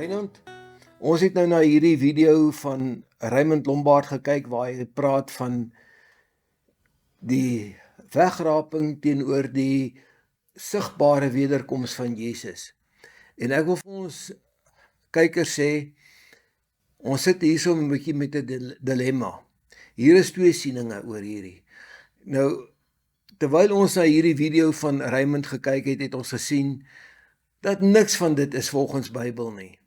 Wynand, ons het nou na hierdie video van Raymond Lombard gekyk waar hy praat van die wegraping teenoor die sigbare wederkoms van Jesus. En ek wil vir ons kykers sê, ons sit hier so 'n bietjie met 'n dilemma. Hier is twee sieninge oor hierdie. Nou, terwyl ons na hierdie video van Raymond gekyk het, het ons gesien dat niks van dit is volgens Bybel nie.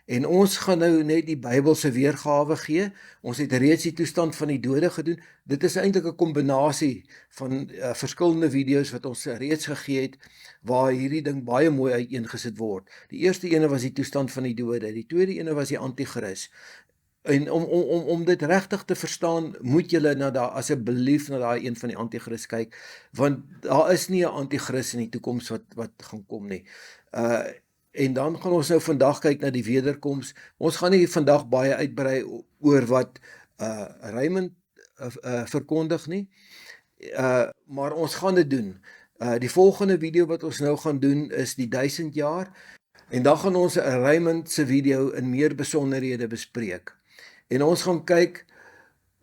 En ons gaan nou net die Bybelse weergawe gee. Ons het reeds die toestand van die dode gedoen. Dit is eintlik 'n kombinasie van verskillende video's wat ons reeds gegee het, waar hierdie ding baie mooi uiteengesit word. Die eerste ene was die toestand van die dode, die tweede ene was die anti-kris. En om dit regtig te verstaan, moet julle asseblief na daai een van die anti-kris kyk, want daar is nie 'n anti-kris in die toekoms wat gaan kom nie. En dan gaan ons nou vandag kyk na die wederkoms. Ons gaan nie vandag baie uitbrei oor wat Raymond verkondig nie, maar ons gaan dit doen. Die volgende video wat ons nou gaan doen is die 1000 jaar, en dan gaan ons Raymond se video in meer besonderhede bespreek. En ons gaan kyk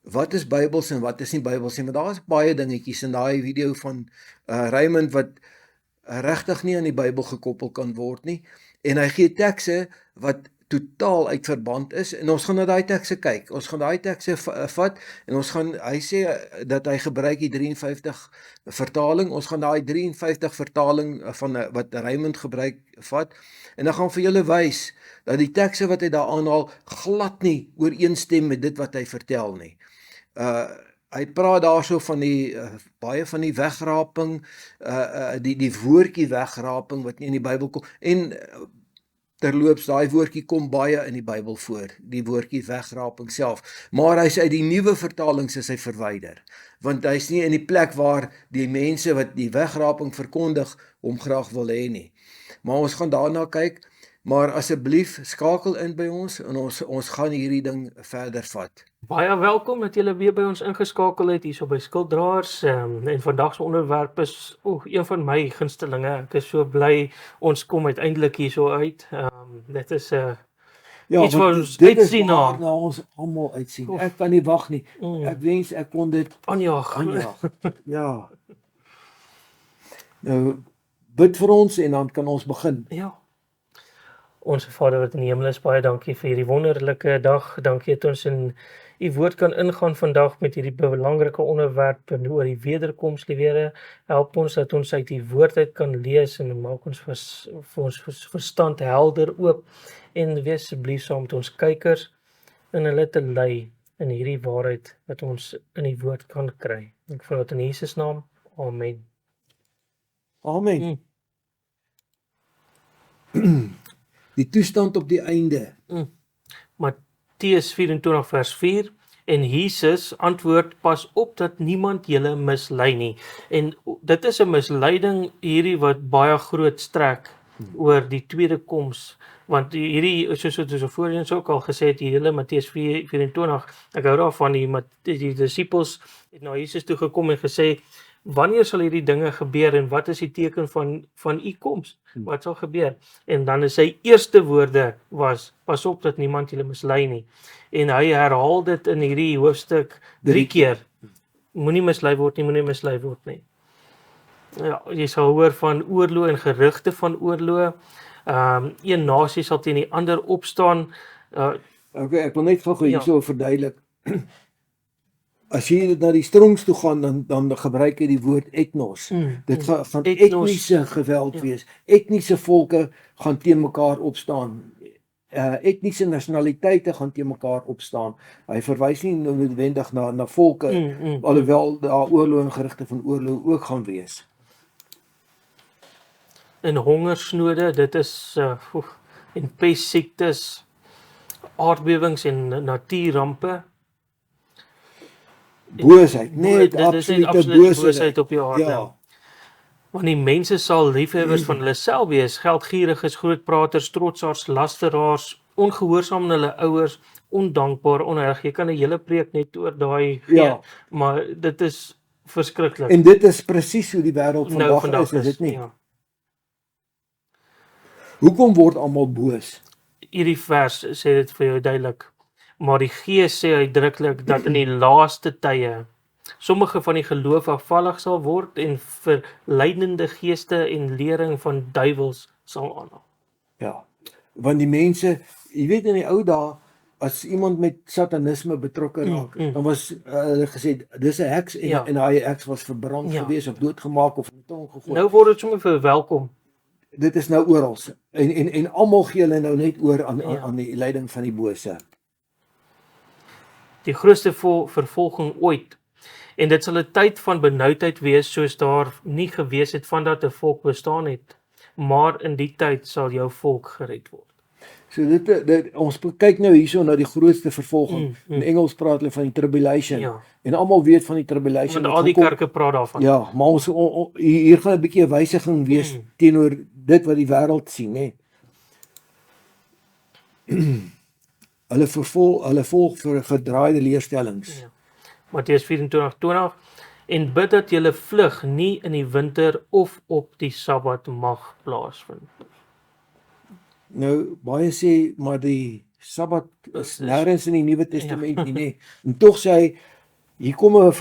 wat is Bybels en wat is nie Bybels nie, maar daar is baie dingetjies in daai video van Raymond wat regtig nie aan die Bybel gekoppel kan word nie, en hy gee tekste wat totaal uit verband is, en ons gaan na daai tekste kyk. Ons gaan daai tekste vat, en hy sê dat hy gebruik die 53 vertaling, ons gaan daai 53 vertaling van wat Raymond gebruik vat, en dan gaan vir julle wys dat die tekste wat hy daar aanhaal glad nie ooreenstem met dit wat hy vertel nie. Hy praat daarso van baie van die wegraping, die woordjie wegraping wat nie in die Bybel kom, en terloops, daai woordjie kom baie in die Bybel voor, die woordjie wegraping self, maar hy's uit die nuwe vertalings is hy verwyder, want hy's nie in die plek waar die mense wat die wegraping verkondig hom graag wil hê nie. Maar ons gaan daarna kyk, maar asseblief skakel in by ons, en ons gaan hierdie ding verder vat. Baie welkom dat julle weer by ons ingeskakel het hierso by Skilddraers, en vandag se onderwerp is een van my gunstelinge. Ek is so bly ons kom uiteindelik hierso uit. Dit is iets wat ons uitsien na ons almal uitsien. Ek kan nie wag nie. Ek wens ek kon dit aanjaag. Ja. Nou, bid vir ons en dan kan ons begin. Ja. Onse Vader wat in die hemel is, baie dankie vir hierdie wonderlike dag. Dankie dat ons in U woord kan ingaan vandag met hierdie belangrike onderwerp oor die wederkoms, Here. Help ons dat ons uit die woord uit kan lees en maak ons vir ons verstand helder oop, en wees asseblief saam met ons kykers en hulle te lei in hierdie waarheid wat ons in die woord kan kry. Ek vra dit in Jesus naam. Amen. Amen. Die toestand op die einde. Matteus 24 vers 4, en Jesus antwoord, pas op dat niemand julle mislei nie. En dit is 'n misleiding hierdie wat baie groot strek oor die tweede koms, want hierdie, soos voorheen ook al gesê het, die hele Matteus 24, ek hou daarvan, die disippels het na Jesus toe gekom en gesê, wanneer sal hierdie dinge gebeur en wat is die teken van u koms? Wat sal gebeur? En dan is sy eerste woorde was, pas op dat niemand julle mislei nie. En hy herhaal dit in hierdie hoofstuk 3 keer. Moenie mislei word nie, moenie mislei word nie. Ja, jy sal hoor van oorlog en gerugte van oorlog. Een nasie sal teen die ander opstaan. Okay, ek wil net gou hierso verduidelik. As jy na die strongs toe gaan, dan gebruik hy die woord etnos. Dit gaan etniese geweld wees. Etniese volke gaan teen mekaar opstaan. Etniese nasionaliteite gaan teen mekaar opstaan. Hy verwys nie noodwendig na volke, alhoewel daar oorlog en gerugte van oorlog ook gaan wees. En hongersnode, dit is en pestsiektes, aardbewings en natuurrampe. Boosheid, absolute boosheid op die aarde. Ja. Want die mense sal liefhebbers van hulle self wees, geldgieriges, grootpraters, trotsaars, lasteraars, ongehoorsaam aan hulle ouers, ondankbaar, onreg. Jy kan 'n hele preek net oor daai gee, maar dit is verskriklik. En dit is presies hoe die wêreld vandag is dit nie? Ja. Hoekom word almal boos? hierdie vers sê dit vir jou duidelik, maar die Gees sê uitdruklik dat in die laaste tye sommige van die geloof afvallig sal word en verleidende geeste en lering van duiwels sal aanhang. Ja, want die mense, jy weet in die ou dae, as iemand met satanisme betrokke raak, dan was hulle gesê, dis 'n heks en daai heks was verbrand gewees of doodgemaak of in die tong gegooi. Nou word dit sommer verwelkom. Dit is nou oral. En almal gee hulle nou net oor aan die leiding van die bose. Die grootste vervolging ooit. En dit sal 'n tyd van benoudheid wees soos daar nie gewees het vandat 'n volk bestaan het. Maar in die tyd sal jou volk gered word. So ons kyk nou hierso na die grootste vervolging. In Engels praat hulle van die tribulation. Ja. En almal weet van die tribulation. Want al die kerke praat daarvan. Ja, maar hier gaan 'n bietjie 'n wysiging wees teenoor dit wat die wêreld sien, hè. Hulle volg vir verdraaide leerstellings. Ja. Matteus 24:20 en bid dat julle vlug nie in die winter of op die Sabbat mag plaasvind. Nou, baie sê, maar die Sabbat is nêrens in die Nuwe Testament nie, nê. En tog sê hy, hier kom 'n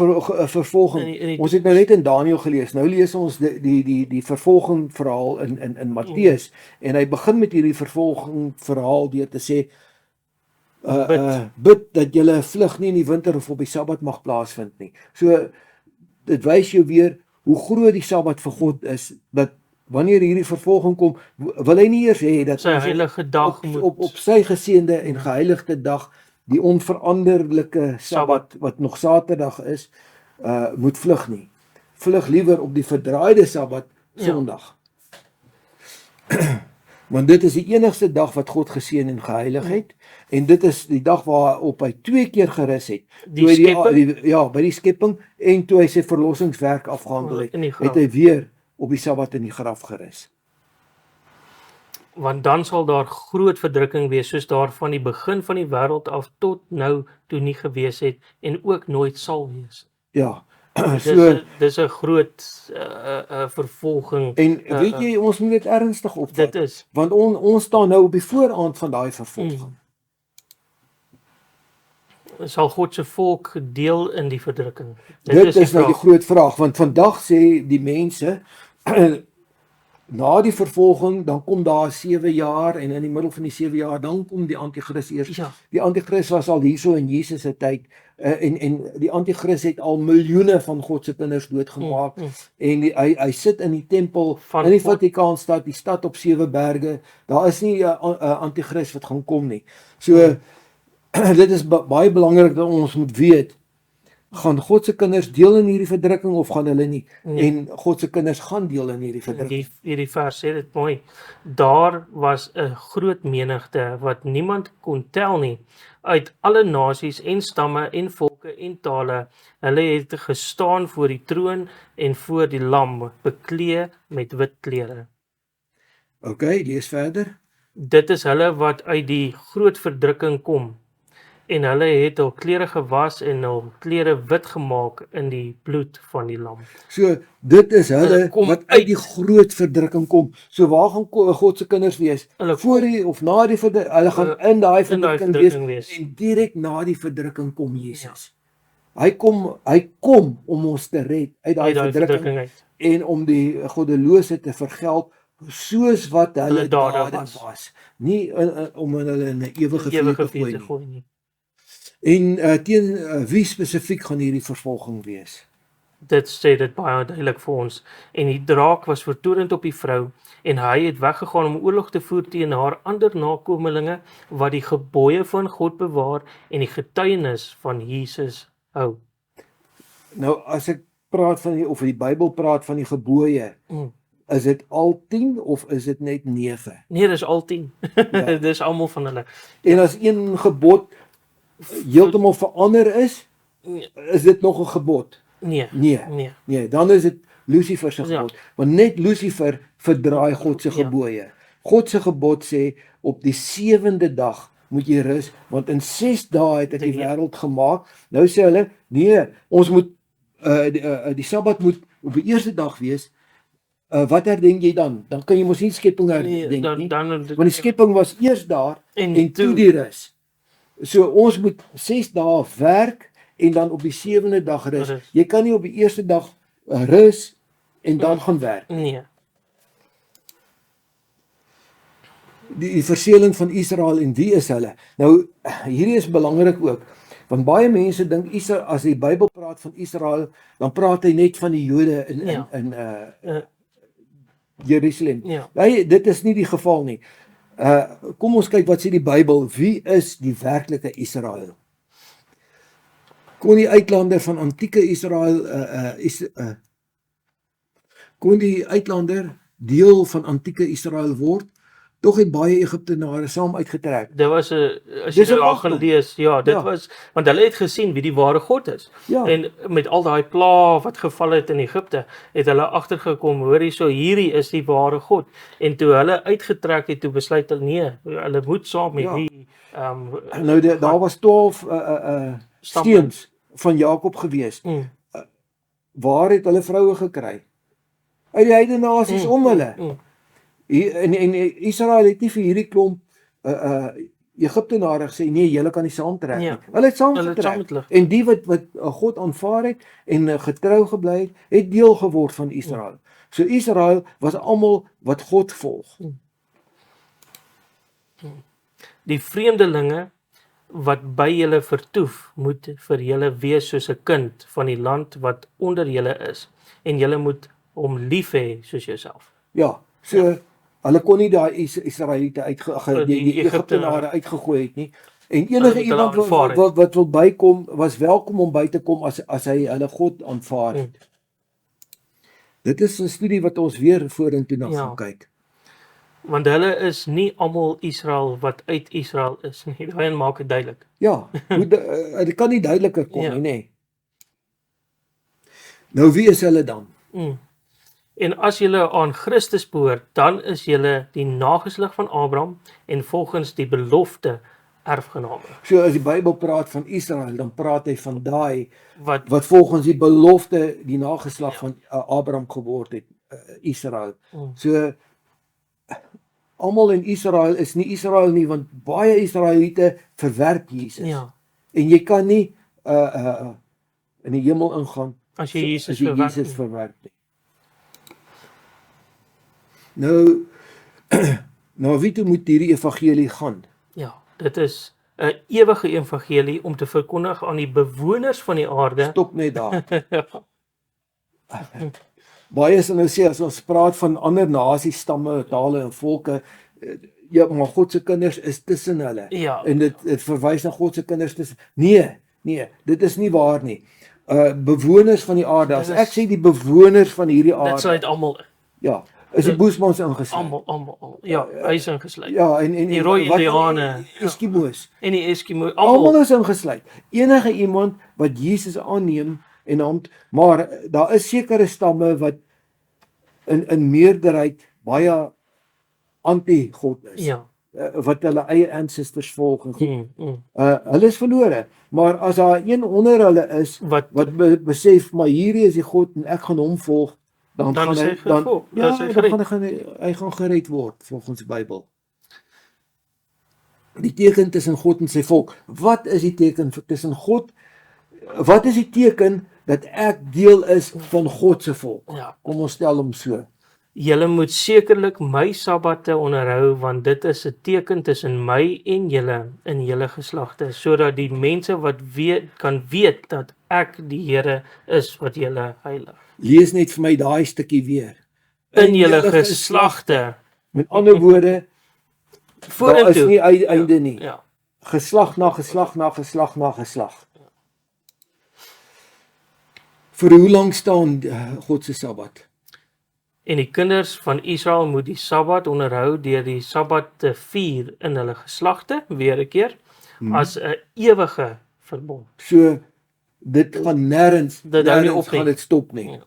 vervolging. Ons het nou net in Daniël gelees. Nou lees ons die vervolging verhaal in Matteus en hy begin met hierdie vervolging verhaal deur te sê bid dat julle vlug nie in die winter of op die Sabbat mag plaasvind nie. So dit wys jou weer hoe groot die Sabbat vir God is, dat wanneer hierdie vervolging kom, wil hy nie eers hê dat sy heilige dag op sy geseënde en geheiligde dag, die onveranderlike Sabbat wat nog Saterdag is, moet vlug nie. Vlug liewer op die verdraaide Sabbat, Sondag. Want dit is die enigste dag wat God geseën en geheilig het, en dit is die dag waarop hy 2 keer gerus het. By die skepping, en toe hy sy verlossingswerk afgehandel het, het hy weer op die Sabbat in die graf gerus. Want dan sal daar groot verdrukking wees, soos daar van die begin van die wêreld af tot nou toe nie gewees het, en ook nooit sal wees. Ja, dis 'n groot vervolging. En weet jy, ons moet dit ernstig opvat. Dit is. Want ons staan nou op die vooraand van daai vervolging. Sal God se volk deel in die verdrukking? Dit is nou die groot vraag, want vandag sê die mense, na die vervolging, dan kom daar 7 jaar, en in die middel van die 7 jaar, dan kom die Antichrist eers. Ja. Die Antichrist was al hierso in Jesus se tyd, en die Antichrist het al miljoene van God se kinders doodgemaak, en hy sit in die tempel, in die Vatikaanstad, die stad op 7 berge, daar is nie 'n Antichrist wat gaan kom nie. So, dit is baie belangrik dat ons moet weet, gaan God se kinders deel in hierdie verdrukking of gaan hulle nie? En God se kinders gaan deel in hierdie verdrukking. Hierdie vers sê dit mooi. Daar was 'n groot menigte wat niemand kon tel nie, uit alle nasies en stamme en volke en tale. Hulle het gestaan voor die troon en voor die lam, beklee met wit klere. OK, lees verder. Dit is hulle wat uit die groot verdrukking kom. En hulle het hul klere gewas en hul klere wit gemaak in die bloed van die lam. So, dit is hulle wat uit die groot verdrukking kom. So, waar gaan God se kinders wees? Voor die of na die verdrukking? Hulle gaan in daai verdrukking wees. En direk na die verdrukking kom Jesus. Ja. Hy kom om ons te red uit daai verdrukking uit. En om die goddelose te vergeld soos wat hulle dade was. Nie om hulle in 'n ewige vuur te gooi nie. En teen wie spesifiek gaan hierdie vervolging wees? Dit sê dit baie duidelik vir ons. En die draak was vertoornd op die vrou, en hy het weggegaan om oorlog te voer teen haar ander nakomelinge, wat die gebooie van God bewaar en die getuienis van Jesus hou. Nou, as ek praat van of die Bybel praat van die gebooie, is dit al 10 of is dit net 9? Nee, dis al 10. Ja. Dis almal van hulle. En as een gebod heeltemal verander is dit nog 'n gebod? Nee, dan is dit Lucifer se gebod. Ja. Want net Lucifer verdraai God se gebooie. God se gebod sê, op die 7de dag moet jy rus, want in 6 dae het ek die wêreld gemaak. Nou sê hulle, nee, ons moet die Sabbat moet op die eerste dag wees, wat herdenk jy dan? Dan kan jy mos nie skepping herdenk nie. Want die skepping was eers daar en toe die rus. So ons moet 6 dae werk en dan op die 7de dag rus. Jy kan nie op die eerste dag rus en dan gaan werk. Nee. Die verseëling van Israel en wie is hulle? Nou, hierdie is belangrik ook, want baie mense dink Israel, as die Bybel praat van Israel, dan praat hy net van die Jode in Jerusalem. Ja. Nee, dit is nie die geval nie. Kom ons kyk wat sê die Bybel, wie is die werklike Israel? Kon die uitlander van antieke Israel kon die uitlander deel van antieke Israel word? Tog het baie Egiptenare saam uitgetrek. Dit was 'n as jy al gelees, was want hulle het gesien wie die ware God is. Ja. En met al daai pla wat geval het in Egipte, het hulle agtergekom, hoor hierso, hierdie is die ware God. En toe hulle uitgetrek het, toe besluit hulle nee, hulle moet saam met die nou daar was 12 steens van Jakob gewees. Waar het hulle vroue gekry? Uit die heidene nasies om hulle. En Israel het nie vir hierdie klomp Egiptenare gesê nee, julle kan nie saamtrek nie. Hulle het saamgetrek. En die wat God aanvaar het en getrou gebly het deel geword van Israel. So Israel was almal wat God volg. Die vreemdelinge wat by julle vertoef, moet vir julle wees soos 'n kind van die land wat onder julle is, en julle moet hom lief hê soos jouself. Ja, so hulle kon nie daai Israeliete die Egiptenare uitgegooi het nie. En enige iemand wat wil bykom, was welkom om by te kom as hy hulle God aanvaar het. Dit is 'n studie wat ons weer vorentoe na gaan kyk. Want hulle is nie almal Israel wat uit Israel is nie. Daai maak dit duidelik. Ja, dit kan nie duideliker kom nie, nê. Nou wie is hulle dan? En as julle aan Christus behoort, dan is julle die nageslag van Abraham en volgens die belofte erfgename. So as die Bybel praat van Israel, dan praat hy van daai wat volgens die belofte die nageslag van Abraham geword het, Israel. So almal in Israel is nie Israel nie, want baie Israeliete verwerp Jesus. En jy kan nie in die hemel ingaan as jy Jesus verwerp nie. Nou, na wie toe moet hierdie evangelie gaan? Ja, dit is 'n ewige evangelie om te verkondig aan die bewoners van die aarde. Stop net daar. Baie sal nou sê, as ons praat van ander nasies, stamme, tale en volke, ja, maar God se kinders is tussen hulle. En dit verwys na God se kinders tussen. Nee, dit is nie waar nie. Bewoners van die aarde, as ek sê die bewoners van hierdie aarde, dit sluit almal in. Ja, is die Boesmans ingesluit. Almal. Ja, hy is ingesluit. Ja, en die rooi Indiane, Eskimo's. En die Eskimo, almal is ingesluit. Enige iemand wat Jesus aanneem en hom, maar daar is sekere stamme wat in meerderheid baie anti-God is. Wat hulle eie ancestors volg en goed. Hulle is verlore, maar as daar een onder hulle is wat besef, maar hierdie is die God en ek gaan hom volg, dan gaan hy gaan gered word volgens die Bybel. Die teken tussen God en sy volk. Wat is die teken tussen God? Wat is die teken dat ek deel is van God se volk? Kom ons stel hom so. Julle moet sekerlik my sabbate onderhou, want dit is 'n teken tussen my en julle in julle geslagte, sodat die mense wat kan weet dat ek die Here is wat julle heilig. Lees net vir my daai stukkie weer. In julle geslagte. Met ander woorde, daar is nie einde nie. Geslag na geslag na geslag na geslag. Vir hoe lank staan God se Sabbat? En die kinders van Israel moet die Sabbat onderhou deur die Sabbat te vier in hulle geslagte, weer 'n keer, as 'n ewige verbond. So dit gaan nêrens gaan dit stop nie.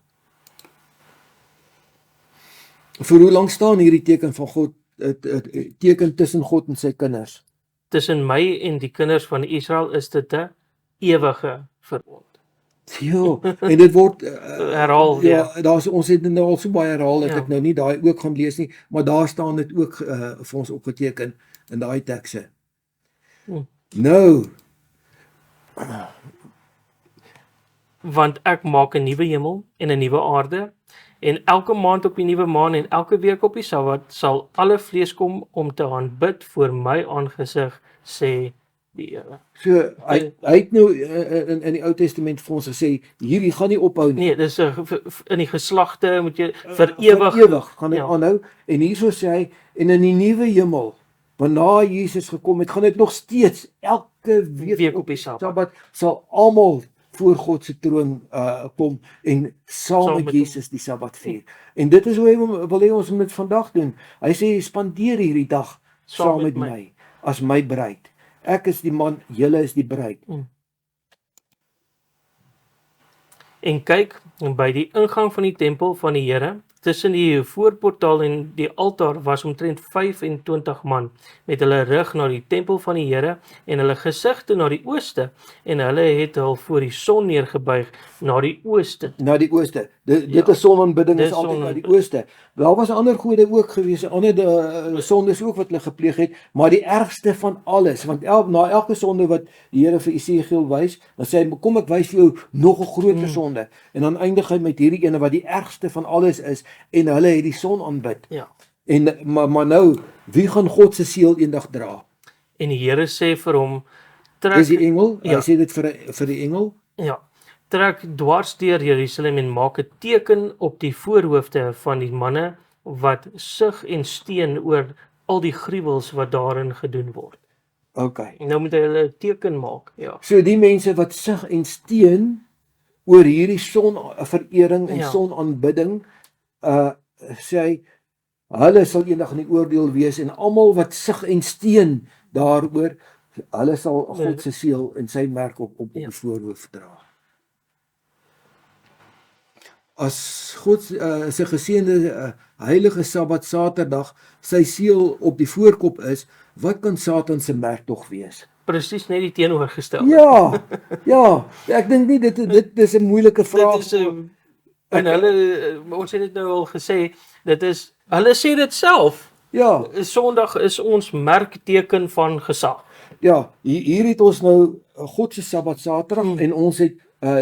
Vir hoe lank staan hierdie teken van God, teken tussen God en sy kinders? Tussen my en die kinders van Israel is dit 'n ewige verbond. Ja, en dit word herhaal weer. ons het dit nou al so baie herhaal dat Ja. ek nou nie daai ook gaan lees nie, maar daar staan dit ook vir ons opgeteken in daai tekste. Nou, Want ek maak 'n nuwe hemel en 'n nuwe aarde, en elke maand op die nuwe maan en elke week op die Sabbat sal alle vlees kom om te aanbid voor my aangesig, sê die Here. so hy het nou in die Ou Testament vir ons gesê, hierdie gaan nie ophou nie. Nee, dis in die geslagte moet jy vir ewig. Vir ewig gaan dit Ja. aanhou. En hierso sê hy, en in die nuwe hemel, waarna Jesus gekom het, gaan dit nog steeds elke week op die Sabbat. Sabbat sal almal voor God se troon kom en saam met met Jesus die Sabbat vier. En dit is hoe hy wil hê ons moet dit vandag doen. Hy sê spandeer hierdie dag saam met my as my bruid. Ek is die man, julle is die bruid. En kyk, by die ingang van die tempel van die Here, tussen die voorportaal en die altaar was omtrent 25 man met hulle rug na die tempel van die Here en hulle gesigte na die ooste, en hulle het hul voor die son neergebuig na die ooste. Na die ooste. Dit is sonaanbidding, is Dis altyd na die ooste. Daar was ander gode ook gewees, ander sondes ook wat hulle gepleeg het, maar die ergste van alles, want na elke sonde wat die Here vir Esegiel wys, dan sê hy, kom ek wys vir jou nog 'n groter sonde, en dan eindig hy met hierdie ene wat die ergste van alles is, en hulle het die son aanbid. Ja. En maar nou, wie gaan God se seël eendag dra? En die Here sê vir hom, Dis die engel. Ja. Hy sê dit vir die engel. Ja, trek dwars deur Jerusalem en maak 'n teken op die voorhoofde van die manne wat sug en steen oor al die gruwels wat daarin gedoen word. Okay. Nou moet hy hulle 'n teken maak, ja. So die mense wat sug en steen oor hierdie sonverering en Ja. sonaanbidding, sê hy, hulle sal eendag in die oordeel wees, en almal wat sug en steen daaroor, hulle sal God se seël en sy merk op die voorhoof dra. As God se geseënde heilige Sabbat Saterdag sy seël op die voorkop is, wat kan Satan se merk tog wees? Presies net die teenoorgestelde. Ja, ek dink nie dit is 'n moeilike vraag. Dit is en hulle, ons het dit nou al gesê, hulle sê dit self. Ja, Sondag is ons merkteken van gesag. ja, hier het ons nou God se Sabbat Saterdag en ons het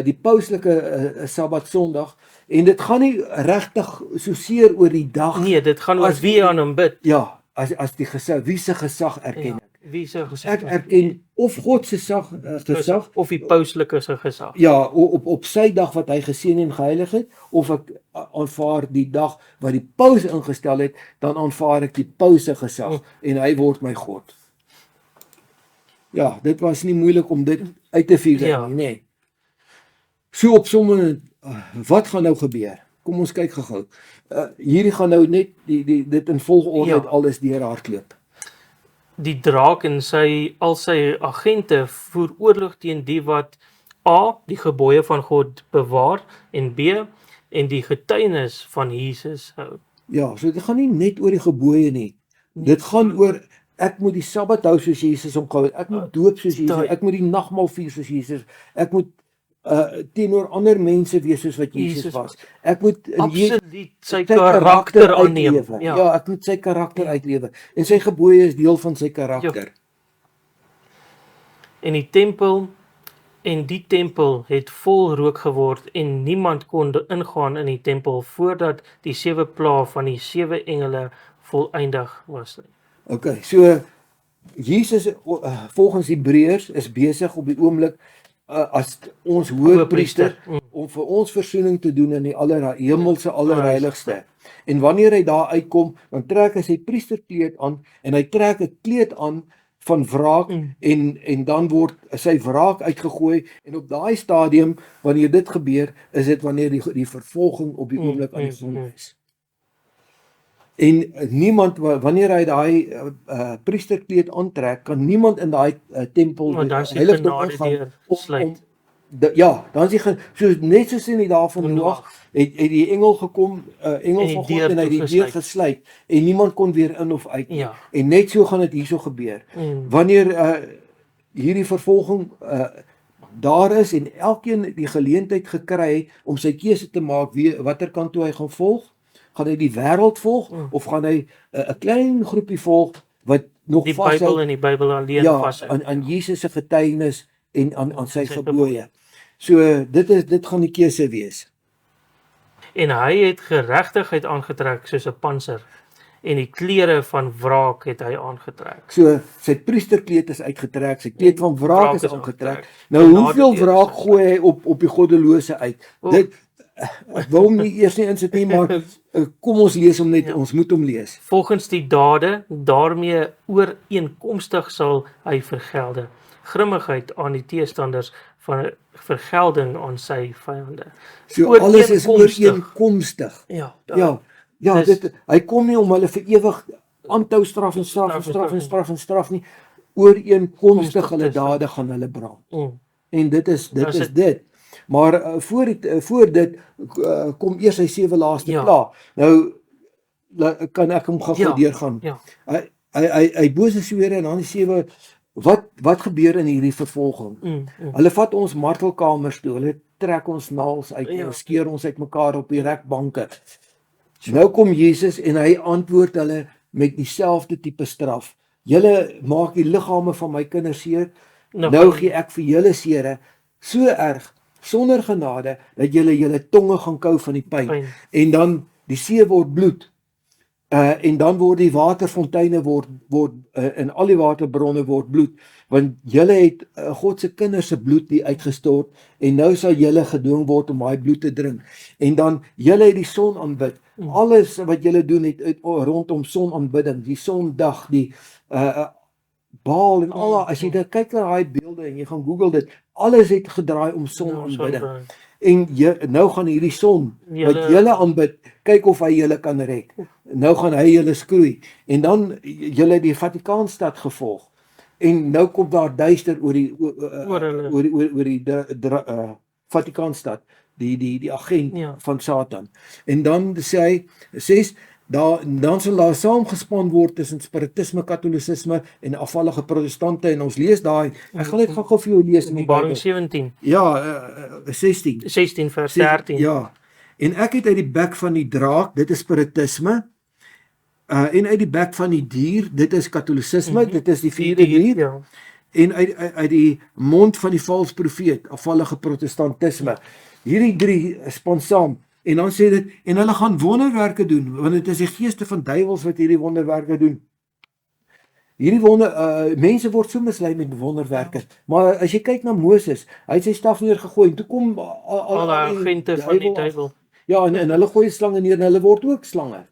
die pauslike Sabbat Sondag, en dit gaan nie regtig so seer oor die dag. Nee, dit gaan oor wie aan hom bid. Ja, as die gesag, wie se gesag erken ek? Wie se gesag? Ek erken of God se gesag of die pauslike se gesag. Ja, op sy dag wat hy geseën en geheilig het, of ek aanvaar die dag wat die paus ingestel het, dan aanvaar ek die paus se gesag en hy word my God. Ja, dit was nie moeilik om dit uit te figure nie, nee. So opsommend, wat gaan nou gebeur? Kom ons kyk gou-gou. Hierdie gaan nou net dit in volgorde alles deurhardloop. Die draak en al sy agente voer oorlog teen die wat A, die gebooie van God bewaar, en B, en die getuienis van Jesus hou. Ja, so dit gaan nie net oor die gebooie nie. Dit gaan oor, ek moet die Sabbat hou soos Jesus hom gehou het. Ek moet doop soos Jesus, ek moet die nagmaal vier soos Jesus. Ek moet teenoor ander mense wees soos wat Jesus was. Ek moet absoluut sy karakter aanneem. Ja, ek moet sy karakter uitlewe. En sy gebooie is deel van sy karakter. En die tempel het vol rook geword en niemand kon ingaan in die tempel voordat die 7 plaae van die 7 engele volëindig was. Okay, so Jesus volgens Hebreërs is besig op die oomblik as ons hoëpriester om vir ons versoening te doen in die hemelse allerheiligste. En wanneer hy daar uitkom, dan trek hy sy priesterkleed aan en hy trek 'n kleed aan van wraak en dan word sy wraak uitgegooi, en op daai stadium wanneer dit gebeur, is dit wanneer die vervolging op die oomblik aan die grond is. En niemand, wanneer hy daai priesterkleed aantrek, kan niemand in daai tempel heiligdom ingaan dan is hy so net soos in die dae van Noag het die engel gekom, engel van God, en hy het die deur gesluit en niemand kon weer in of uit. En net so gaan dit hierso gebeur. Wanneer hierdie vervolging daar is en elkeen die geleentheid gekry om sy keuse te maak watter kant toe hy gaan volg. Gaan hy die wêreld volg of gaan hy 'n klein groepie volg wat nog Die Bybel en die Bybel alleen vashou. aan Jesus se getuienis en aan sy gebooie. So dit gaan die keuse wees. En hy het geregtigheid aangetrek soos 'n pantser en die klere van wraak het hy aangetrek. So sy priesterkleed is uitgetrek, sy kleed van wraak is aangetrek. Nou Na hoeveel die wraak gooi hy op die goddelose uit? Dit ek wil hom nie eers nie insit nie, maar kom ons lees hom net, ons moet hom lees. Volgens die dade, daarmee ooreenkomstig sal hy vergelde. Grimmigheid aan die teestanders, van vergelding aan sy vyande. So alles is ooreenkomstig. Ja, hy kom nie om hulle vir ewig aan te hou straf en straf nie. Ooreenkomstig hulle dade gaan hulle brand. En dit is dit. Maar voor dit kom eers sy 7 laaste pla. Nou kan ek hom gou deurgaan. Hy bose swere en dan die 7. Wat gebeur in hierdie vervolging? Hulle vat ons martelkamers toe, hulle trek ons naels uit, skeer ons uitmekaar op die rekbanke. Nou kom Jesus en hy antwoord hulle met dieselfde tipe straf. Julle maak die liggame van my kinders seer, nou gee ek vir julle sere, so erg, sonder genade, dat julle tonge gaan kou van die pyn. En dan die see word bloed. En dan word die waterfonteine en al die waterbronne word bloed, want julle het God se kinders se bloed die uitgestort, en nou sal julle gedwing word om daai bloed te drink. En dan julle het die son aanbid. Alles wat julle doen het rondom sonaanbidding, die sondag, die Baal en al, as jy kyk na daai beelde en jy gaan Google dit, alles het gedraai om sonaanbidding. En nou gaan hierdie son wat julle aanbid, kyk of hy julle kan red. Nou gaan hy julle skroei. En dan julle die Vatikaanstad gevolg. En nou kom daar duister oor die Vatikaanstad, die agent van Satan. En dan sê hy, 6, dan sal daar saamgespan word tussen spiritisme, katholicisme en afvallige protestante, en ons lees daai, ek gaan net gou vir jou lees in die Openbaring 17. Ja, 16 vers 13. Ja, en ek het uit die bek van die draak, dit is spiritisme, en uit die bek van die dier, dit is katholicisme, dit is die 4de dier, en uit die mond van die vals profeet, afvallige protestantisme. Hierdie 3 span saam. En dan sê dit, en hulle gaan wonderwerke doen, want dit is die geeste van duiwels wat hierdie wonderwerke doen. Mense word so mislei met wonderwerke, maar as jy kyk na Moses, hy het sy staf neergegooi, en toe kom al die agente van die duiwel. Ja, en hulle gooi slange neer, en hulle word ook slange.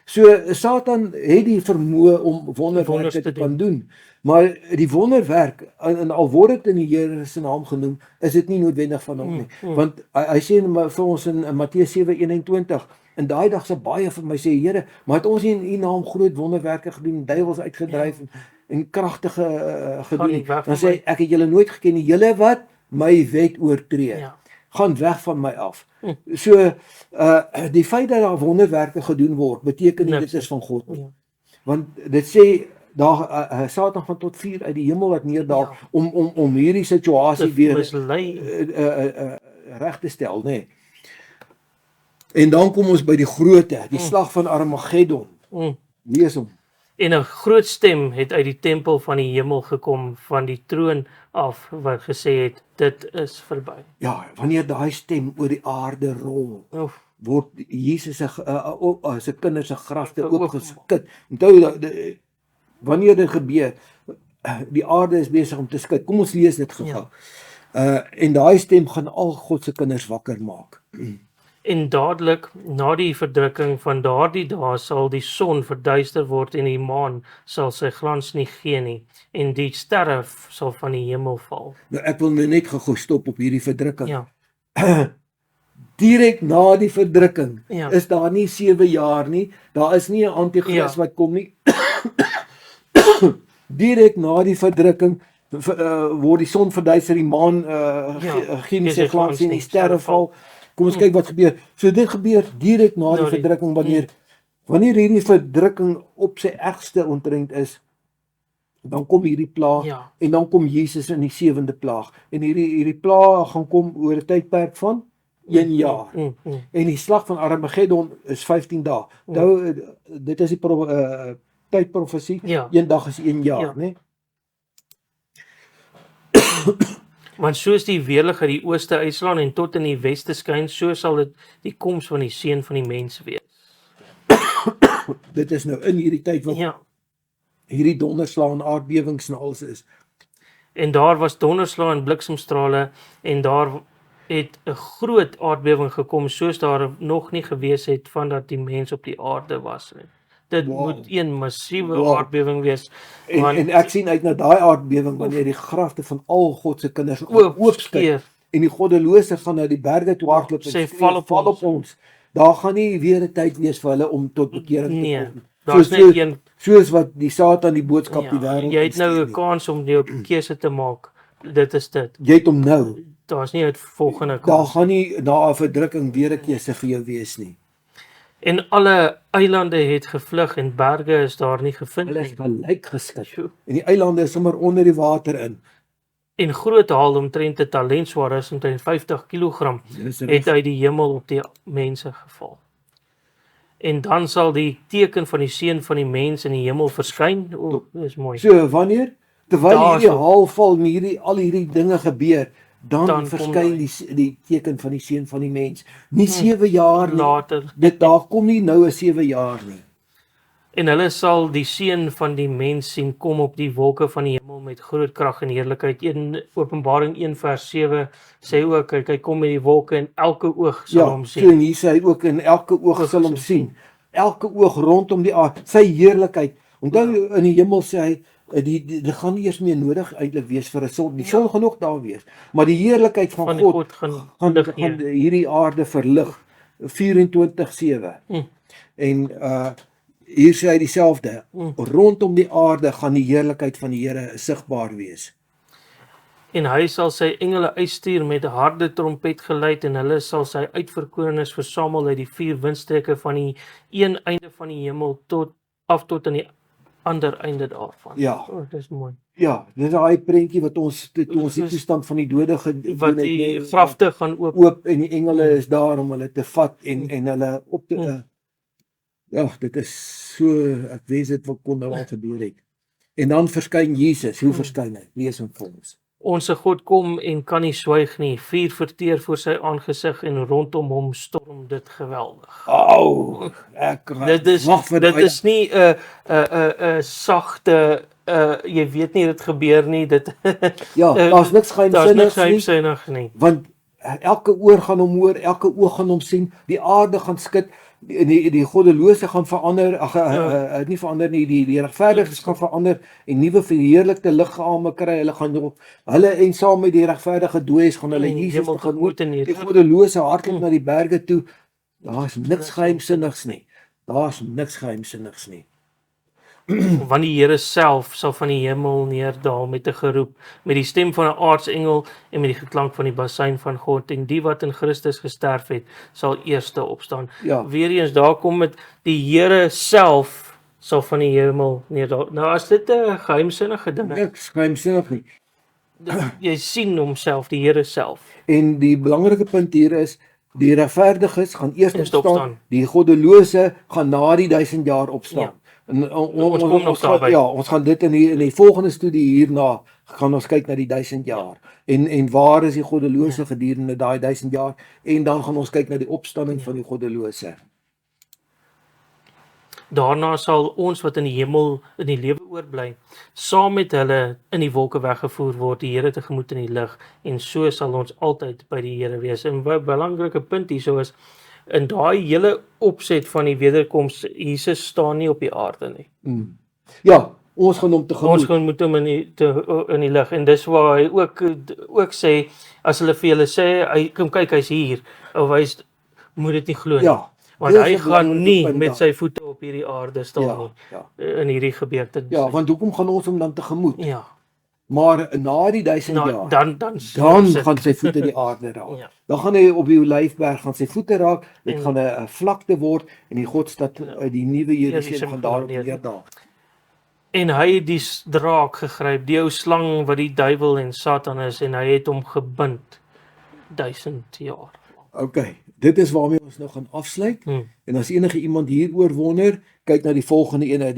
So Satan het die vermoë om wonderwerke te kan doen, maar die wonderwerk, en al word dit in die Here se naam genoem, is dit nie noodwendig van hom nie. Want hy sê vir ons in Matteus 7:21, in daai dag sal baie vir my sê, Here, maar het ons nie in u naam groot wonderwerke gedoen, duiwels uitgedryf en kragtige gedoen. Dan sê ek het julle nooit geken nie, julle wat my wet oortree. Gaan weg van my af. So, die feit dat daar wonderwerke gedoen word, beteken nie dit is van God nie. Want dit sê, Satan gaan tot vuur uit die hemel wat neerdaal, om hierdie situasie weer reg te stel, nee. En dan kom ons by die groote, die slag van Armageddon. Lees hom. En 'n groot stem het uit die tempel van die hemel gekom, van die troon af, wat gesê het, dit is verby. Ja, wanneer daai stem oor die aarde rol, word Jesus se kinders se grafte oopgeskit. Onthou, wanneer dit gebeur, die aarde is besig om te skud. Kom ons lees dit gou. En daai stem gaan al God se kinders wakker maak. En dadelik, na die verdrukking van daardie dae, sal die son verduister word en die maan sal sy glans nie gee nie, en die sterre sal van die hemel val. Nou ek wil net gou stop op hierdie verdrukking. Direk na die verdrukking is daar nie 7 jaar nie, daar is nie 'n anti-kris wat kom nie. Direk na die verdrukking word die son verduister, die maan gee nie sy glans nie, die sterre val. Kom ons kyk wat gebeur. So dit gebeur direk na die verdrukking, wanneer hierdie verdrukking op sy ergste ontrent is, Dan kom hierdie plaag Ja. en dan kom Jesus in die 7de plaag. En hierdie plaag gaan kom oor 'n tydperk van 1 jaar. En die slag van Armageddon is 15 dae. Nou dit is die tydprofesie. Ja. Een dag is 1 jaar, Ja. né? Want soos die weerlig uit die ooste uitslaan en tot in die weste skyn, so sal dit die koms van die seun van die mens wees. Dit is nou in hierdie tyd wat Ja. hierdie donderslae en aardbewings en alles is. En daar was donderslae en bliksemstrale en daar het 'n groot aardbewing gekom soos daar nog nie gewees het vandat die mens op die aarde was nie. Dit moet een massiewe aardbewing wees. En ek sien uit na daai aardbewing wanneer die grafte van al God se kinders oopskeer en die goddelose gaan na die berge toe hardloop en sê, sê val op ons. Daar gaan nie weer 'n tyd wees vir hulle om tot bekering te Nee, kom. daar's net een. Soos wat die Satan die boodskap die Ja, wêreld. jy het nou 'n kans om jou keuse te maak. Dit is dit. Jy het hom nou. Daar's nie 'n volgende Daar kans. gaan nie na 'n verdrukking weer 'n keuse vir jou wees nie. En alle eilande het gevlug en berge is daar nie gevind Hulle is nie. gelyk geskit. En die eilande is sommer onder die water in. En groot haal omtrent 'n talent swaar is omtrent 50 kg het uit die hemel op die mense geval. En dan sal die teken van die seun van die mens in die hemel verskyn. O, dis mooi. So wanneer terwyl Daar hierdie so. haal val en al hierdie dinge gebeur, dan Dan verskyn die teken van die seun van die mens. Nie 7 jaar nie. Later. Dit daar kom nie nou 'n 7 jaar nie. En hulle sal die seun van die mens sien kom op die wolke van die hemel met groot krag en heerlikheid. Openbaring 1 vers 7 sê ook hy kom met die wolke en elke oog sal hom so sien. en hier sê hy ook en elke oog sal hom sien. Elke oog rondom die aarde, sy heerlikheid. Onthou in die hemel sê hy dit gaan nie eers meer nodig eintlik wees vir 'n son. Die son gaan nog daar wees, maar die heerlikheid van God gaan hierdie aarde verlig 24/7. En hier sê hy dieselfde. Rondom die aarde gaan die heerlikheid van die Here sigbaar wees. En hy sal sy engele uitstuur met 'n harde trompet geluid en hulle sal sy uitverkorenes versamel uit die 4 windstreke van die een einde van die hemel tot aan die ander einde daarvan. Ja. Dis mooi. Ja, dis daai prentjie wat ons die toestand van die dode gedoen wat die grafte gaan oop en die engele is daar om hulle te vat en hulle op te ja, dit is so, ek wens dit kon nou al gebeur het. En dan verskyn Jesus. Hoe verskyn hy? Lees hom vir ons. Onse God kom en kan nie swyg nie. Vuur verteer voor sy aangesig en rondom hom storm dit geweldig. Dit is nie 'n sagte jy weet nie dit gebeur nie. Dit ja, daar's niks geheimsinnig nie. Want elke oor gaan hom hoor, elke oog gaan hom sien, die aarde gaan skud. Die goddelose gaan verander, nie verander nie, die regverdiges gaan verander en nuwe verheerlikte liggame kry. Hulle gaan hulle en saam met die regverdige dooies gaan hulle Jesus tegemoet. Die goddelose hardloop na die berge toe. Daar's niks geheimsinnigs nie. Want die Here self sal van die hemel neerdaal met 'n geroep, met die stem van 'n aartsengel en met die geklank van die basuin van God, en die wat in Christus gesterf het, sal eerste opstaan. Weereens daar kom met die Here self sal van die hemel neerdaal. Nou as dit 'n geheimsinnige ding is. Niks geheimsinnig nie. Jy sien homself, die Here self. En die belangrike punt hier is die regverdiges gaan eers opstaan. Die goddelose gaan na die 1000 jaar opstaan. Ja. En ons gaan dit in die volgende studie hierna gaan ons kyk na die 1000 jaar en waar is die goddelose gedurende daai 1000 jaar en dan gaan ons kyk na die opstanding van die goddelose. Daarna sal ons wat in die hemel in die lewe oorbly, saam met hulle in die wolke weggevoer word, die Here tegemoet in die lig, en so sal ons altyd by die Here wees. En 'n belangrike punt hierso is in daai hele opset van die wederkoms, Jesus staan nie op die aarde nie. Ja, ons gaan hom tegemoet. Ons gaan moet hom in die lig, en dis waar hy ook sê, as hulle vir julle sê, hy kom kyk, hy's hier, of hy's, moet dit nie glo nie. Ja, want hy gaan nie met sy voete op hierdie aarde staan nie, in hierdie gebeurtenis. Ja, want hoekom gaan ons hom dan tegemoet? Ja. Maar na die 1000 jaar, dan gaan sy voete die aarde raak. Dan gaan hy op die Olyfberg gaan sy voete raak, dit gaan 'n vlakte word en die Godstad, die nuwe Jerusalem gaan daarop neerdaal. En hy het die draak gegryp, die ou slang wat die duiwel en Satan is, en hy het hom gebind 1000 jaar. OK, dit is waarmee ons nou gaan afsluit. En as enige iemand hieroor wonder, kyk na die volgende ene,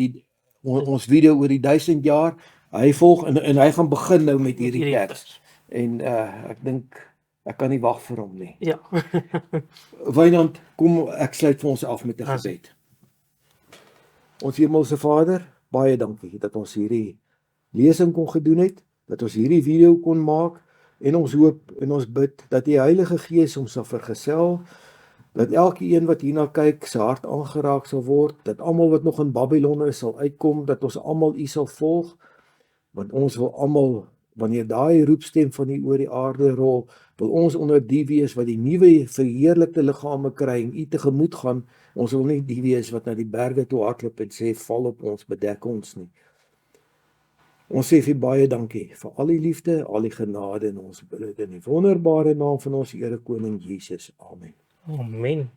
ons video oor die 1000 jaar. Hy volg en hy gaan begin nou met hierdie teks. En ek dink ek kan nie wag vir hom nie. Ja. Wynand, kom ek sluit vir ons af met 'n gebed. Ons Hemelse Vader, baie dankie dat ons hierdie lesing kon gedoen het, dat ons hierdie video kon maak, en ons hoop en ons bid dat die Heilige Gees ons sal vergesel, dat elkeen wat hierna kyk sy hart aangeraak sal word, dat almal wat nog in Babylon is sal uitkom, dat ons almal U sal volg, want ons wil almal, wanneer daai roepstem van U oor die aarde rol, wil ons onder die wees wat die nuwe verheerlikte liggame kry en U tegemoet gaan. Ons wil nie die wees wat na die berge toe hardloop en sê val op ons, bedek ons nie. Ons sê vir baie dankie vir al die liefde, al die genade in ons bid in die wonderbare naam van ons Here Koning Jesus. Amen. Amen.